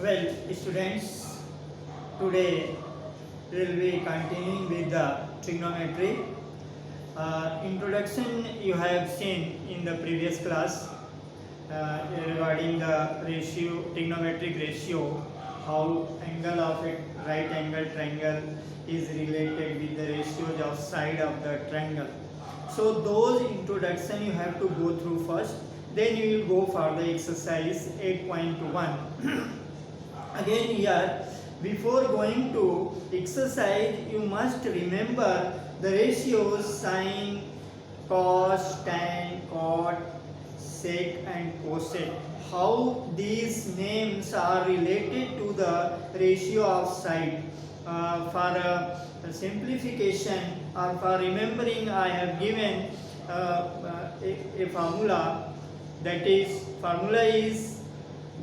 Well, students, today we will be continuing with the trigonometry. Introduction you have seen in the previous class regarding the ratio, trigonometric ratio, how angle of a right angle triangle is related with the ratios of side of the triangle. So those introduction you have to go through first, then you will go for the exercise 8.1. Again here, before going to exercise, you must remember the ratios sine, cos, tan, cot, sec and cosec. How these names are related to the ratio of side. For simplification or for remembering, I have given a formula. That is, formula is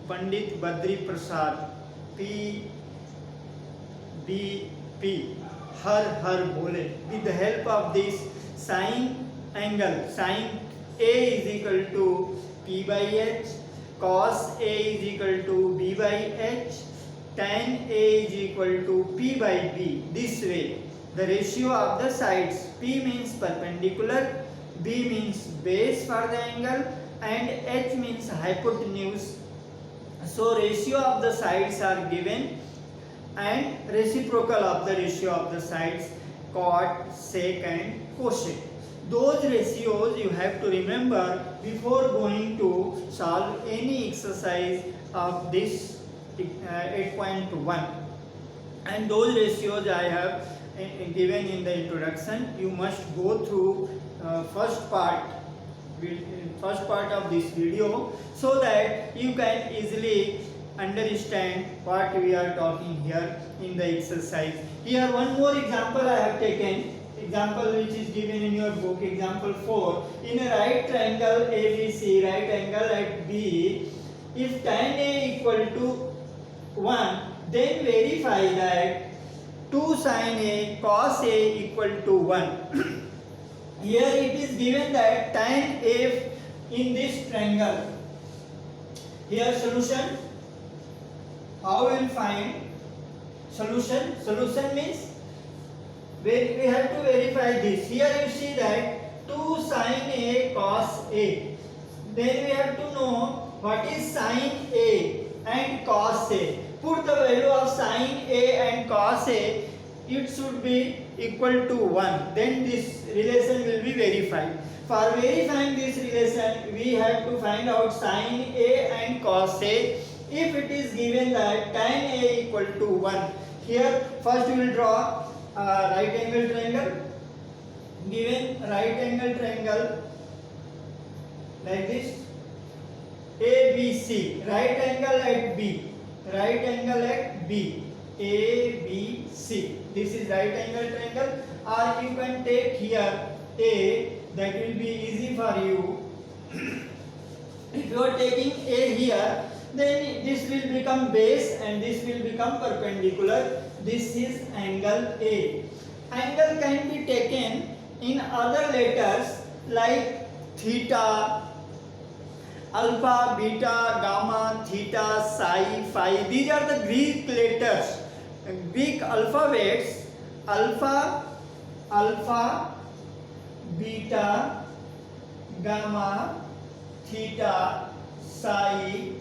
Pandit Badri Prasad P B P har bole. With the help of this sine angle, sine A is equal to P by H, cos A is equal to B by H, tan A is equal to P by B. This way, the ratio of the sides, P means perpendicular, B means base for the angle, and H means hypotenuse. So ratio of the sides are given and reciprocal of the ratio of the sides, cot, sec and cosec. Those ratios you have to remember before going to solve any exercise of this 8.1. And those ratios I have given in the introduction. You must go through first part of this video so that you can easily understand what we are talking here in the exercise. Here one more example I have taken, example which is given in your book, example 4. In a right triangle ABC, right angle at B, if tan A equal to 1, then verify that 2 sin A cos A equal to 1. Here it is given that tan A in this triangle. Here solution. How we will find solution? Solution means we have to verify this. Here you see that 2 sin A cos A. Then we have to know what is sin A and cos A. Put the value of sin A and cos A. It should be equal to 1. Then this relation will be verified. For verifying this relation, we have to find out sin A and cos A. If it is given that tan A equal to 1, here first we will draw a right angle triangle. Given right angle triangle like this, ABC, right angle at B, right angle at B, ABC. This is right angle triangle, or you can take here A, that will be easy for you. If you are taking A here, then this will become base and this will become perpendicular. This is angle A. Angle can be taken in other letters like theta, alpha, beta, gamma, theta, psi, phi. These are the Greek letters, Greek alphabets. Alpha, beta, gamma, theta, psi,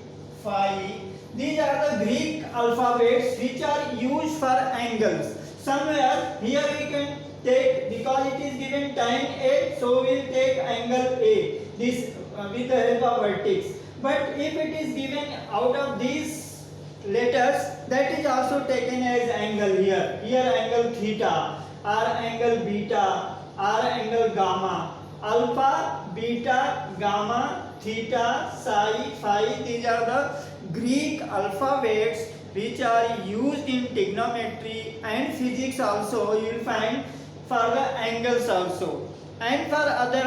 phi. These are the Greek alphabets which are used for angles. Somewhere here we can take, because it is given tan A, so we will take angle A, this with the help of vertex. But if it is given out of these letters, that is also taken as angle here. Here angle theta, or angle beta, or angle gamma. Alpha, beta, gamma, theta, psi, phi. These are the Greek alphabets which are used in trigonometry and physics also. You will find for the angles also, and for other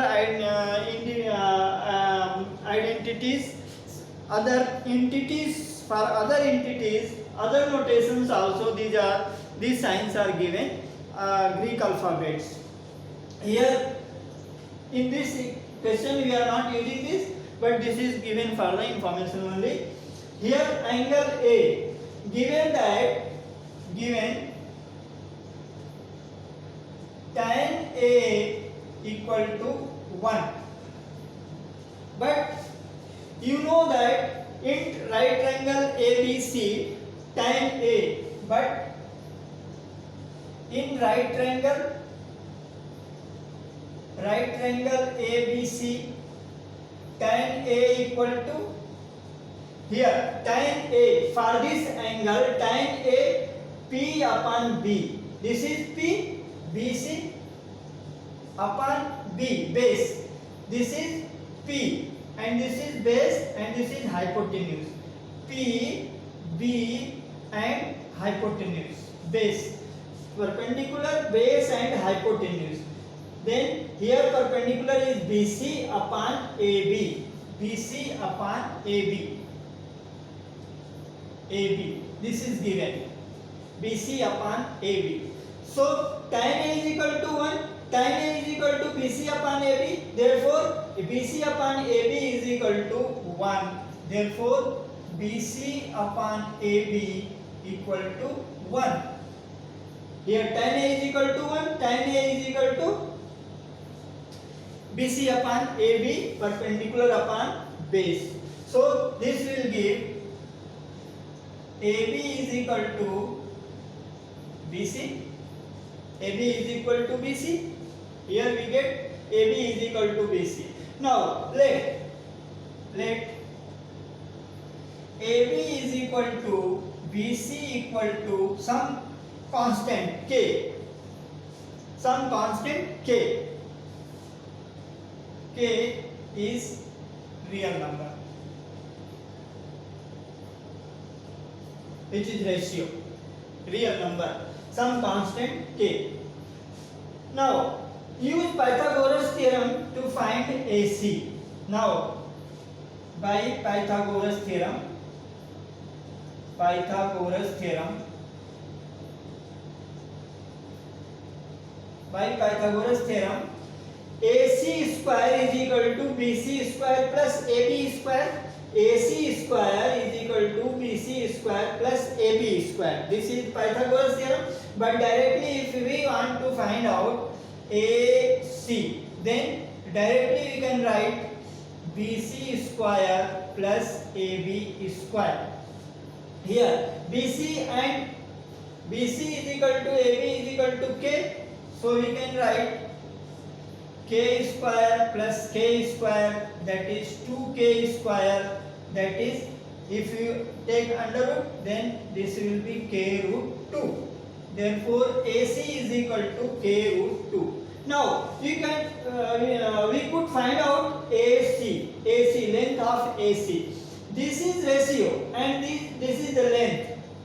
identities, other entities, for other entities, other notations also. These signs are given Greek alphabets. Here in this question we are not using this, but this is given for the information only. Here angle A, given that given tan A equal to 1, but you know that in right triangle ABC tan A, but in right triangle ABC tan A equal to, here tan A, for this angle tan A P upon B, this is P, BC upon B, base, this is P and this is base and this is hypotenuse, P, B and hypotenuse, base, perpendicular, base and hypotenuse. Then here perpendicular is BC upon AB, BC upon AB, AB, this is given, BC upon AB. So tan A is equal to 1, tan A is equal to BC upon AB, therefore BC upon AB is equal to 1, therefore BC upon AB equal to 1. Here tan A is equal to 1, tan A is equal to BC upon AB, perpendicular upon base. So this will give AB is equal to BC, AB is equal to BC. Here we get AB is equal to BC. Now let AB is equal to BC equal to some constant K, some constant K. K is real number, which is ratio, real number, some constant K. Now use Pythagoras theorem to find AC. Now by Pythagoras theorem, AC square is equal to BC square plus AB square. AC square is equal to BC square plus AB square. This is Pythagoras theorem. But directly if we want to find out AC, then directly we can write BC square plus AB square. Here BC is equal to AB is equal to K. So we can write K square plus K square, that is 2K square, that is if you take under root then this will be K root 2. Therefore AC is equal to K root 2. Now we could find out AC, length of AC. This is ratio and this is the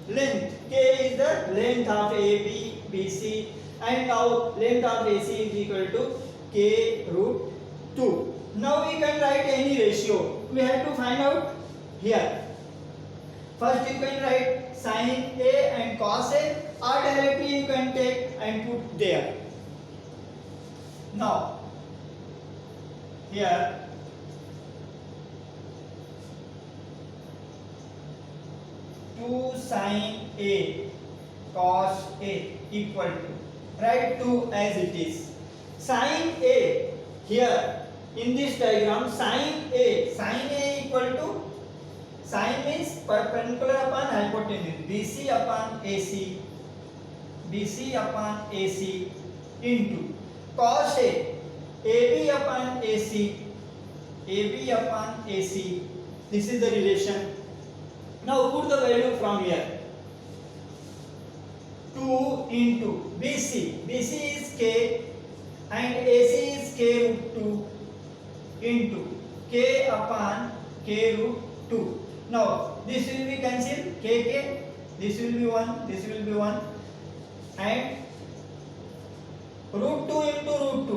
length. K is the length of AB, BC, and now length of AC is equal to K root 2. Now we can write any ratio. We have to find out here. First you can write sin A and cos A, or directly you can take and put there. Now here 2 sin A cos A equal to, write 2 as it is. Sin A, here in this diagram sin A equal to, sin means perpendicular upon hypotenuse, BC upon AC into cos A, AB upon AC, this is the relation. Now put the value from here. 2 into BC is K and AC is K root 2 into K upon K root 2. Now this will be cancelled, KK, this will be 1, and root 2 into root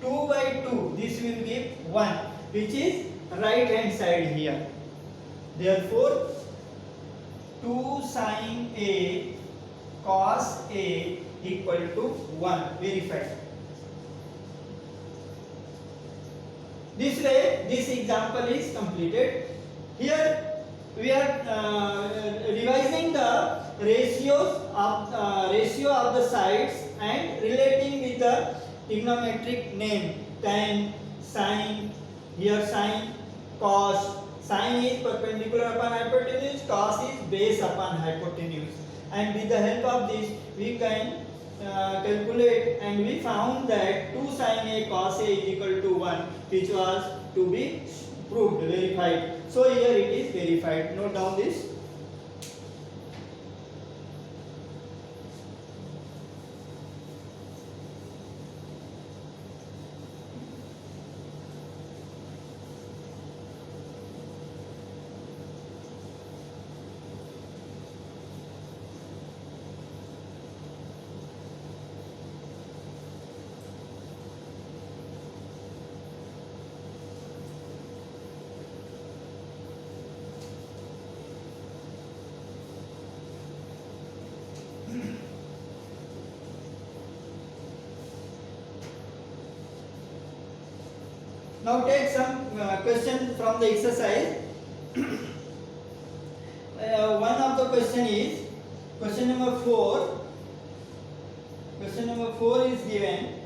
2 by 2, this will give 1, which is right hand side here. Therefore 2 sin A cos A equal to 1, verified. This way this example is completed. Here we are revising the ratio of the sides and relating with the trigonometric name tan, sin. Here sin, cos. Sin is perpendicular upon hypotenuse, cos is base upon hypotenuse, and with the help of this we can calculate, and we found that 2 sin a cos a is equal to 1, which was to be proved, verified. So here it is verified. Note down this. Now take some question from the exercise. One of the question is question number 4. Question number 4 is given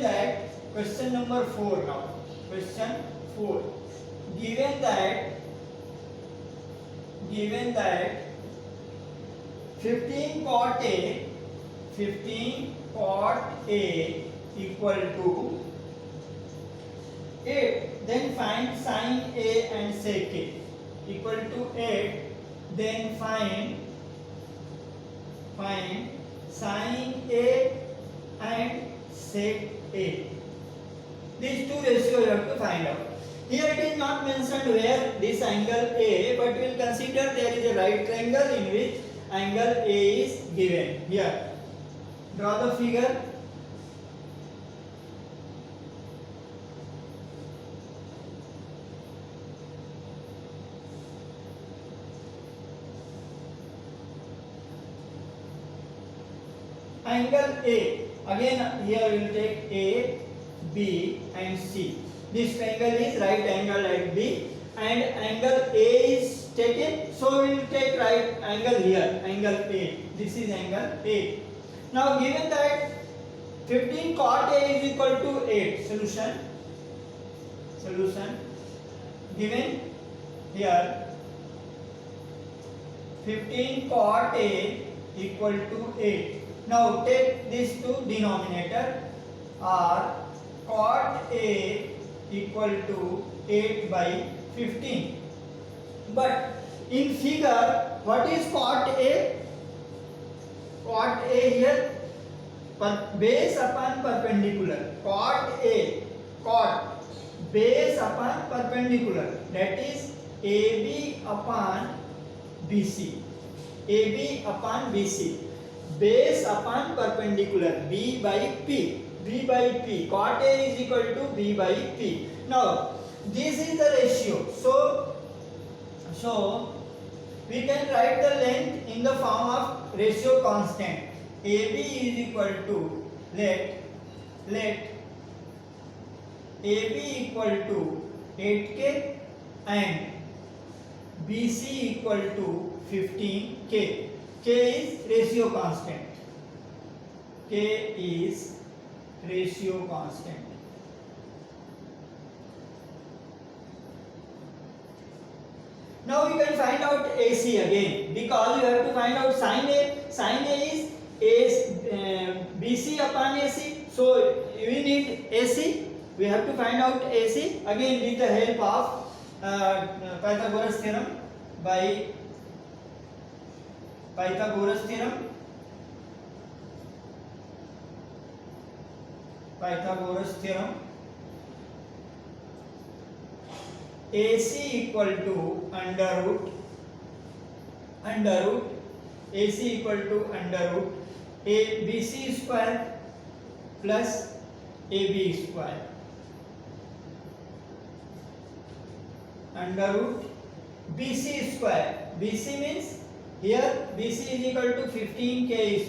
that question number 4 now. Question 4. Given that 15 cot A equal to 8, then find sin A and sec A equal to 8, then find sin A and sec A. These two ratios you have to find out. Here it is not mentioned where this angle A, but we will consider there is a right triangle in which angle A is given. Here, draw the figure. Angle A, again here we will take A, B and C. This triangle is right angle at B, and angle A is taken, so we will take right angle here, angle A. This is angle A. Now given that 15 cot A is equal to 8, solution given here 15 cot A equal to 8. Now take this to denominator, or cot A equal to 8 by 15. But in figure, what is cot A? Cot A here, base upon perpendicular. Cot A, cot base upon perpendicular, that is AB upon BC. AB upon BC. Base upon perpendicular, B by P. B by P. Cot A is equal to B by P. Now this is the ratio. So we can write the length in the form of ratio constant. AB is equal to, let AB equal to 8K and BC equal to 15K. K is ratio constant. K is ratio constant. Now we can find out AC again, because you have to find out sin A. Sin A is BC upon AC. So we need AC. We have to find out AC again with the help of Pythagoras theorem. By Pythagoras theorem. AC equal to under root AC equal to under root ABC square plus AB square under root BC square. BC means here BC is equal to 15K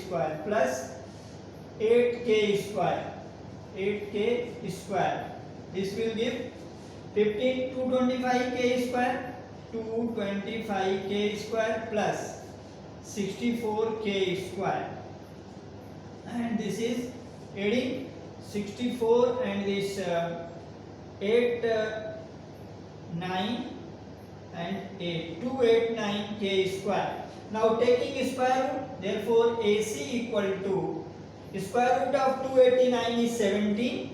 square plus 8K square. This will give 15 225k square, 225k square plus 64k square, and this is adding 64 and this 8 9 and 8 289k square. Now taking square root, therefore AC equal to square root of 289 is 17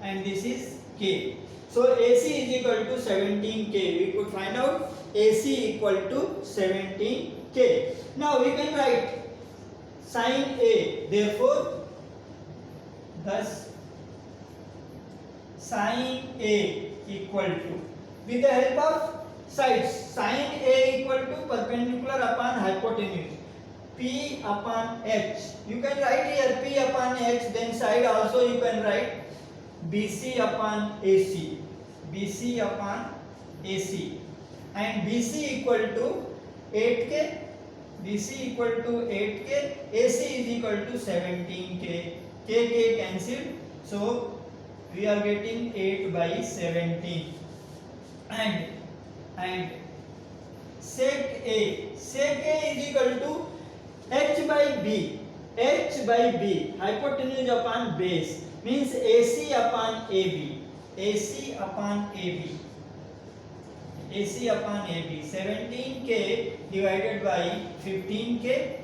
and this is k. So AC is equal to 17k. We could find out AC equal to 17k. Now we can write sin A. Therefore, thus sin A equal to, with the help of sides, sin A equal to perpendicular upon hypotenuse, P upon H. You can write here P upon H, then side also you can write BC upon AC. BC upon AC. And BC equal to 8K. BC equal to 8K. AC is equal to 17K. K cancelled. So we are getting 8 by 17. And sec A. Sec A is equal to H by B. H by B. Hypotenuse upon base. Means AC upon AB. AC upon AB. AC upon AB. 17K divided by 15K.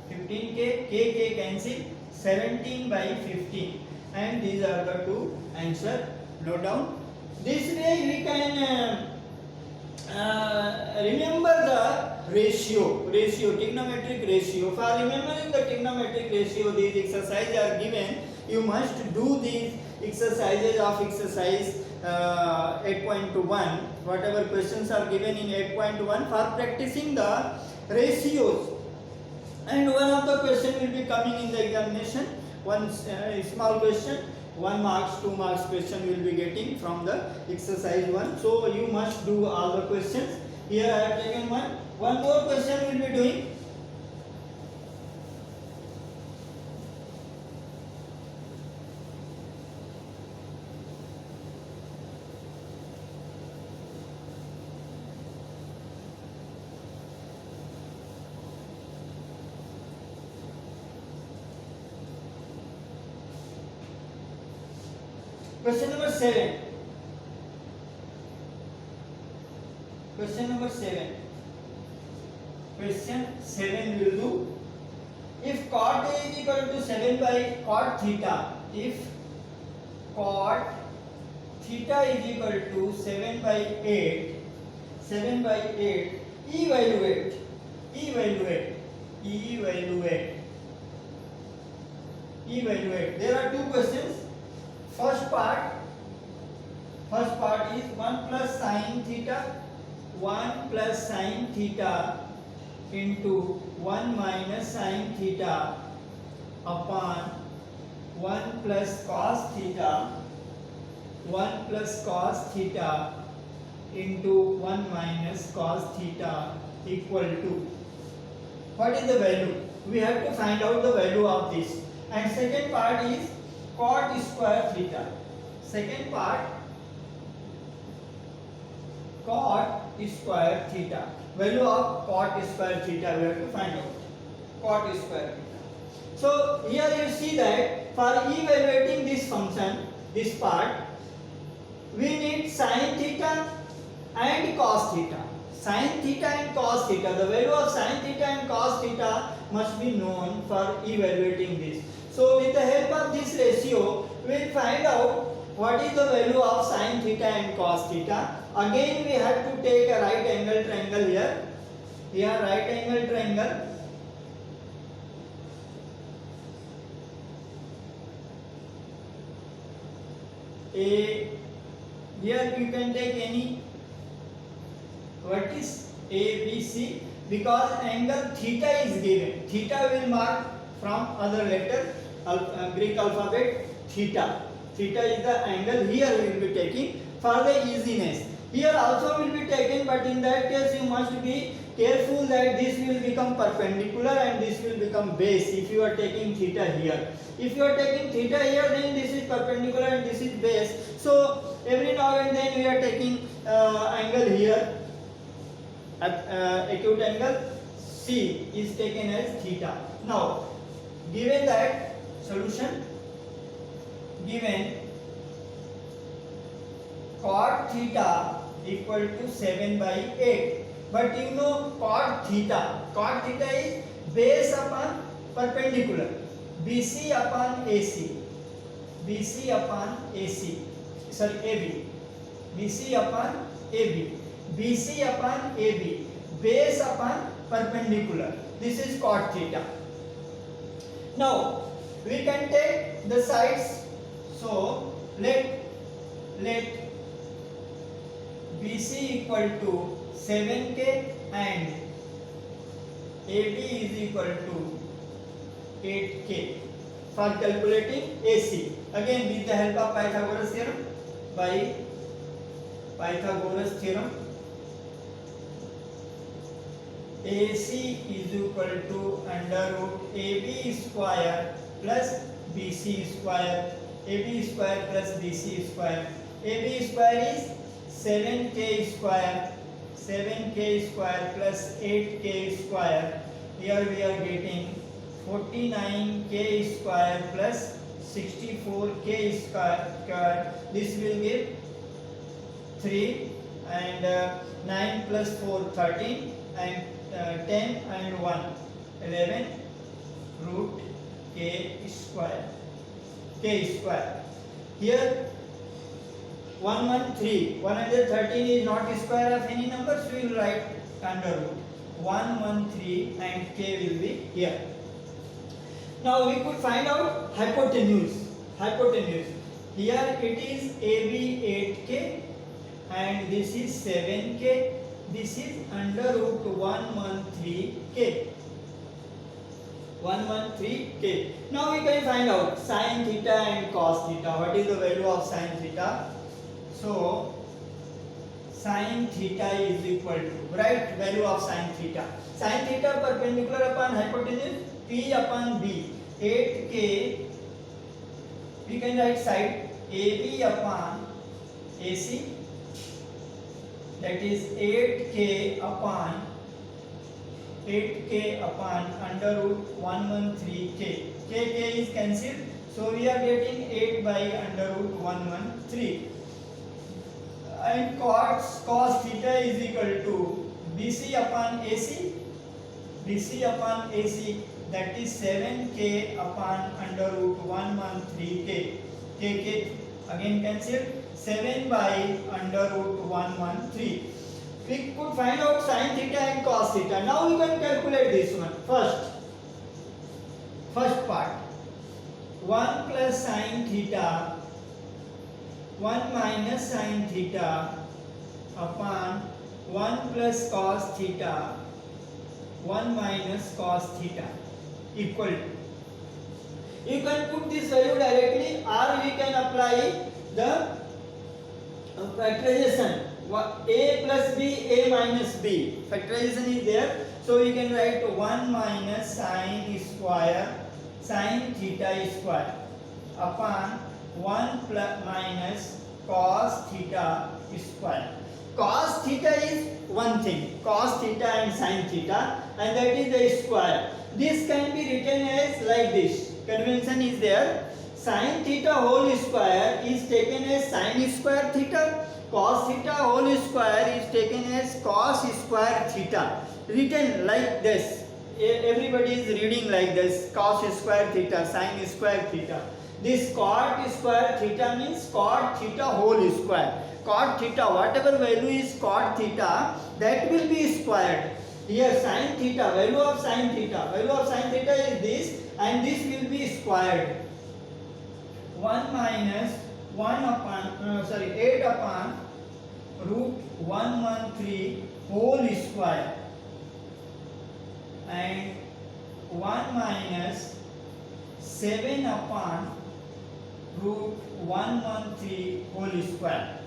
15K. K cancel. 17 by 15. And these are the two answer. Note down. This way we can remember the ratio, trigonometric ratio. For remembering the trigonometric ratio, these exercises are given. You must do these exercises of exercise 8.1. Whatever questions are given in 8.1 for practicing the ratios. And one of the question will be coming in the examination. One small question. 1 marks, 2 marks question will be getting from the exercise 1. So you must do all the questions. Here I have taken one. One more question will be doing. Question number 7. Question number 7. Question 7 will do. If cot A is equal to 7 by cot theta, if cot theta is equal to 7 by 8, evaluate. There are two questions. First part is 1 plus sine theta into 1 minus sine theta upon 1 plus cos theta into 1 minus cos theta equal to. What is the value? We have to find out the value of this. And second part is cot square theta. Second part, cot square theta. Value of cot square theta we have to find out. Cot square theta. So here you see that for evaluating this function, this part, we need sin theta and cos theta. Sin theta and cos theta. The value of sin theta and cos theta must be known for evaluating this. So with the help of this ratio, we will find out what is the value of sin theta and cos theta. Again we have to take a right angle triangle here. Here right angle triangle. Here you can take any vertex A, B, C, because angle theta is given. Theta will mark from other letter. Greek alphabet theta. Theta is the angle here we will be taking for the easiness. Here also will be taken, but in that case you must be careful that this will become perpendicular and this will become base if you are taking theta here. If you are taking theta here, then this is perpendicular and this is base. So every now and then we are taking angle here, acute angle C is taken as theta. Now given that solution, given cot theta equal to 7 by 8, but you know cot theta is base upon perpendicular, BC upon AC, BC upon AC, sorry AB, BC upon AB, BC upon AB, base upon perpendicular. This is cot theta. Now we can take the sides. So let BC equal to 7K and AB is equal to 8K for calculating AC. Again with the help of Pythagoras theorem, by Pythagoras theorem, AC is equal to under root AB square plus BC square, AB square plus BC square. AB square is 7K square, 7K square plus 8K square. Here we are getting 49K square plus 64K square. This will give 3 and 9 plus 4 13 and 10 and 1 11 root K square. Here 113 is not a square of any number, so we will write under root 113 and K will be here. Now we could find out hypotenuse. Here it is AB 8K and this is 7K. This is under root 113K. 113K. Now we can find out sin theta and cos theta. What is the value of sin theta? So sin theta is equal to, right, value of sin theta. Sin theta perpendicular upon hypotenuse, P upon B. 8K, we can write side AB upon AC, that is 8K upon under root 113K. K is cancelled, so we are getting 8 by under root 113. And cos theta is equal to BC upon AC, that is 7K upon under root 113K. K again cancelled, 7 by under root 113. We could find out sin theta and cos theta. Now we can calculate this one. First part, 1 plus sin theta, 1 minus sin theta upon 1 plus cos theta, 1 minus cos theta equal to. You can put this value directly, or we can apply the factorization. A plus B, A minus B. Factorization is there. So we can write 1 minus sin theta square upon 1 plus minus cos theta square. Cos theta is one thing, cos theta and sin theta, and that is the square. This can be written as like this. Convention is there. Sin theta whole square is taken as sin square theta. Cos theta whole square is taken as cos square theta. Written like this. Everybody is reading like this. Cos square theta, sin square theta. This cot square theta means cot theta whole square. Cot theta, whatever value is cot theta, that will be squared. Here sin theta, value of sin theta is this, and this will be squared. 1 minus 8 upon root 113 whole square and 1 minus 7 upon root 113 whole square.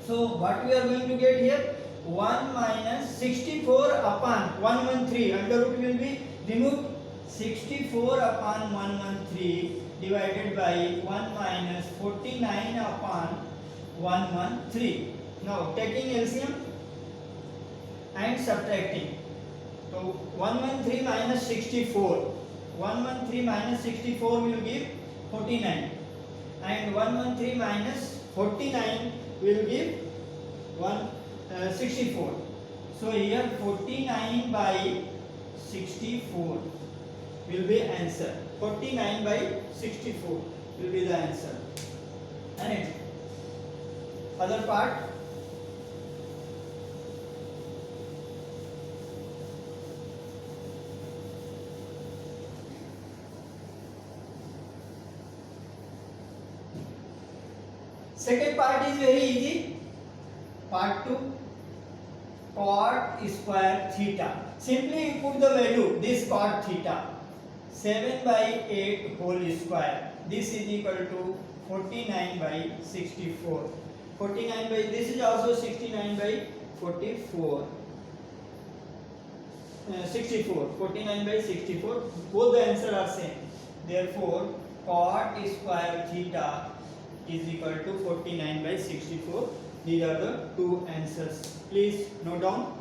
So what we are going to get here? 1 minus 64 upon 113, under root will be removed. 64 upon 113 divided by 1 minus 49 upon 113. Now taking LCM and subtracting. So 113 minus 64. 113 minus 64 will give 49. And 113 minus 49 will give 64. So here 49 by 64 will be answer. 49 by 64 will be the answer. And other part. Second part is very easy. Part 2. Cot square theta. Simply you put the value, this cot theta, 7 by 8 whole square. This is equal to 49 by 64. 49 by, this is also 69 by 44. 64. 49 by 64. Both the answer are same. Therefore, cot square theta is equal to 49 by 64. These are the two answers. Please note down.